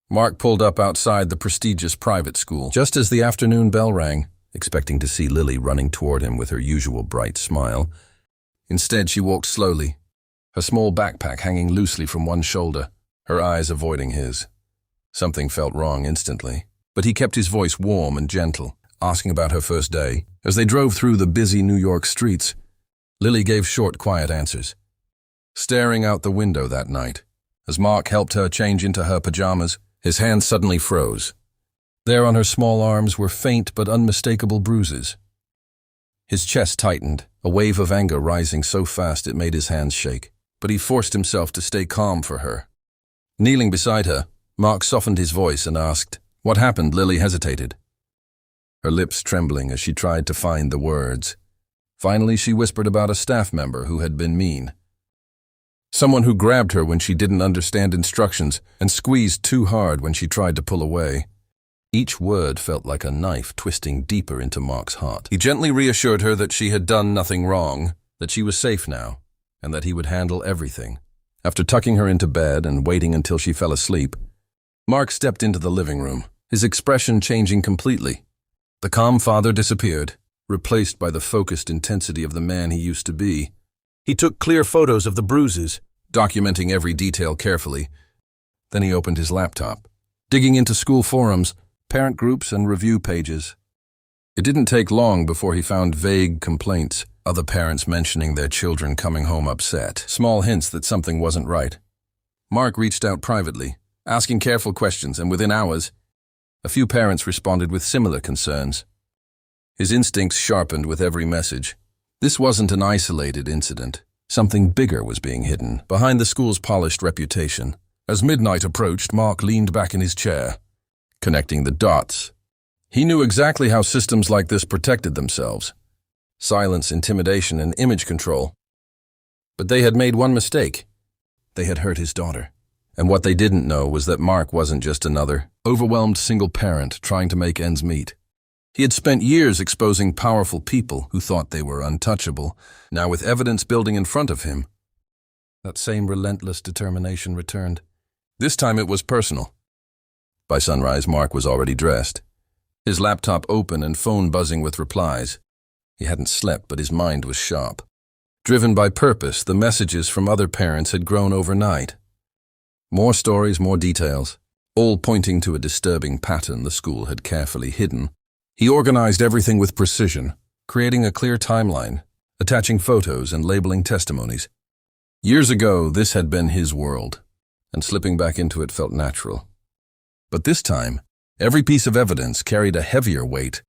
Mark pulled up outside the prestigious private school, just as the afternoon bell rang, expecting to see Lily running toward him with her usual bright smile. Instead, she walked slowly, her small backpack hanging loosely from one shoulder, her eyes avoiding his. Something felt wrong instantly, but he kept his voice warm and gentle, asking about her first day. As they drove through the busy New York streets, Lily gave short, quiet answers. Staring out the window that night, as Mark helped her change into her pajamas, his hands suddenly froze. There on her small arms were faint but unmistakable bruises. His chest tightened, a wave of anger rising so fast it made his hands shake, but he forced himself to stay calm for her. Kneeling beside her, Mark softened his voice and asked, "What happened?" Lily hesitated, her lips trembling as she tried to find the words. Finally, she whispered about a staff member who had been mean. Someone who grabbed her when she didn't understand instructions and squeezed too hard when she tried to pull away. Each word felt like a knife twisting deeper into Mark's heart. He gently reassured her that she had done nothing wrong, that she was safe now, and that he would handle everything. After tucking her into bed and waiting until she fell asleep, Mark stepped into the living room, his expression changing completely. The calm father disappeared, replaced by the focused intensity of the man he used to be. He took clear photos of the bruises, documenting every detail carefully. Then he opened his laptop, digging into school forums, parent groups, and review pages. It didn't take long before he found vague complaints, other parents mentioning their children coming home upset, small hints that something wasn't right. Mark reached out privately, asking careful questions, and within hours, a few parents responded with similar concerns. His instincts sharpened with every message. This wasn't an isolated incident. Something bigger was being hidden behind the school's polished reputation. As midnight approached, Mark leaned back in his chair, connecting the dots. He knew exactly how systems like this protected themselves. Silence, intimidation, and image control. But they had made one mistake. They had hurt his daughter. And what they didn't know was that Mark wasn't just another overwhelmed single parent trying to make ends meet. He had spent years exposing powerful people who thought they were untouchable. Now, with evidence building in front of him, that same relentless determination returned. This time it was personal. By sunrise, Mark was already dressed, his laptop open and phone buzzing with replies. He hadn't slept, but his mind was sharp. Driven by purpose, the messages from other parents had grown overnight. More stories, more details, all pointing to a disturbing pattern the school had carefully hidden. He organized everything with precision, creating a clear timeline, attaching photos and labeling testimonies. Years ago, this had been his world, and slipping back into it felt natural. But this time, every piece of evidence carried a heavier weight.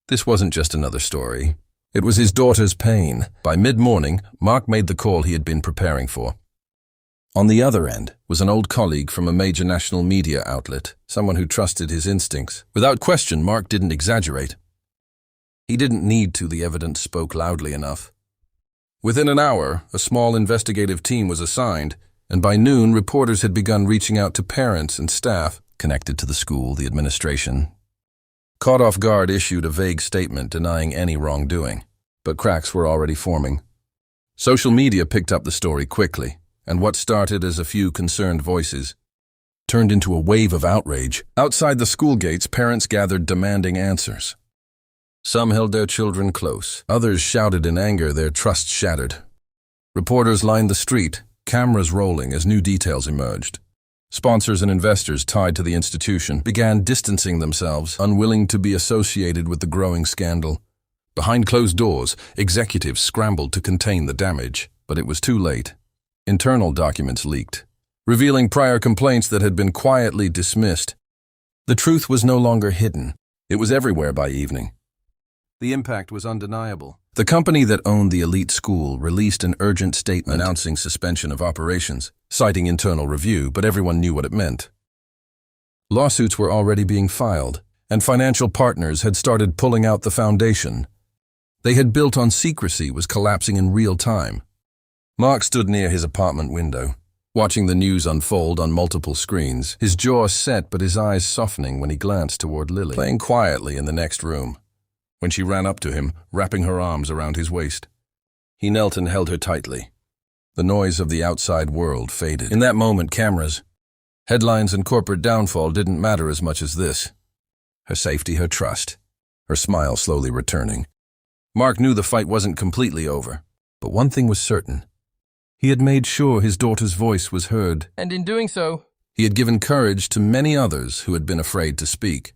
This wasn't just another story. It was his daughter's pain. By mid-morning, Mark made the call he had been preparing for. On the other end was an old colleague from a major national media outlet, someone who trusted his instincts. Without question, Mark didn't exaggerate. He didn't need to, the evidence spoke loudly enough. Within an hour, a small investigative team was assigned, and by noon, reporters had begun reaching out to parents and staff connected to the school, the administration. Caught off guard, issued a vague statement denying any wrongdoing, but cracks were already forming. Social media picked up the story quickly, and what started as a few concerned voices turned into a wave of outrage. Outside the school gates, parents gathered demanding answers. Some held their children close. Others shouted in anger, their trust shattered. Reporters lined the street, cameras rolling as new details emerged. Sponsors and investors tied to the institution began distancing themselves, unwilling to be associated with the growing scandal. Behind closed doors, executives scrambled to contain the damage, but it was too late. Internal documents leaked, revealing prior complaints that had been quietly dismissed. The truth was no longer hidden. It was everywhere by evening. The impact was undeniable. The company that owned the elite school released an urgent statement announcing suspension of operations, citing internal review, but everyone knew what it meant. Lawsuits were already being filed, and financial partners had started pulling out the foundation. They had built on secrecy was collapsing in real time. Mark stood near his apartment window, watching the news unfold on multiple screens, his jaw set but his eyes softening when he glanced toward Lily, playing quietly in the next room. When she ran up to him, wrapping her arms around his waist, he knelt and held her tightly. The noise of the outside world faded. In that moment, cameras, Headlines and corporate downfall didn't matter as much as this. Her safety, her trust, her smile slowly returning. Mark knew the fight wasn't completely over, but one thing was certain. He had made sure his daughter's voice was heard, And in doing so, he had given courage to many others who had been afraid to speak.